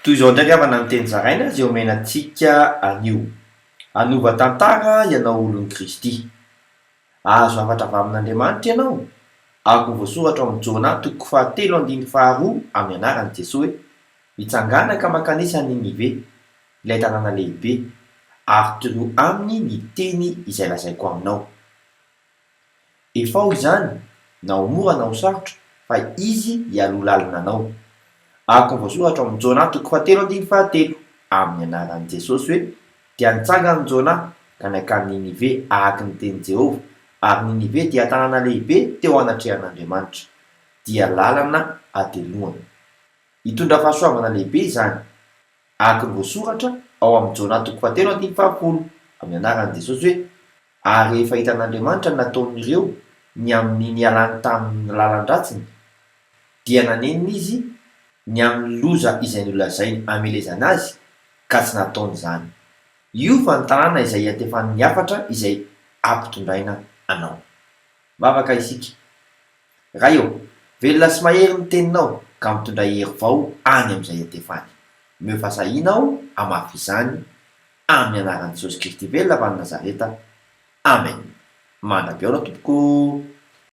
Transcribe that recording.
Toy izao ndraiky avana amin'ny teny zaraina zay omena antsika anio. Anova tantara ianao olon'i Kristy. Azo afatra avy amin'Andriamanitra ianao. Ako voasoratra amin'ny Jona 3:1-2 amin'ny anaran'i Jesosy hoe mitsangana ka makanisa Ninive, ilay tanàna lehibe, ary toroy aminy ny teny izay lazaiko aminao. Efa ao izany, na ho mora na ho sarotra, fa izy hialoha lalina anao. Ako voasoratra amin'ny Jona 3:1-3 amin'ny anaran'i Jesosy hoe dia nitsangana Jona ka niakany Ninive araka ny tenin'i Jehovah, ary Ninive dia tanàna lehibe teo anatrehan'Andriamanitra, dia lalana ateloana. Hitondra fahasoavana lehibe izany. Araka ny voasoratra ao amin'ny Jona 3:1-4 amin'ny anaran'i Jesosy hoe ary rehefa hitan'Andriamanitra ny nataon'ireo ny amin'ny nialany tamin'ny lalan-dratsiny, dia nanenina izy ny amin'ny loza izay nolazainy hamelezana azy ka tsy nataony izany. Io fa ny tanàna izay hiatefan'ny hafatra izay ampitondraina anao. Mavaka isika. Raha eo, velona sy mahery ny teninao ka mitondra hery vao any amin'izay hiatefany. Meo fasahianao amafy izany amin'ny anaran'i Jesosy Kristy velona avy any Nazareta. Amen. Mandrabe ao tompoko.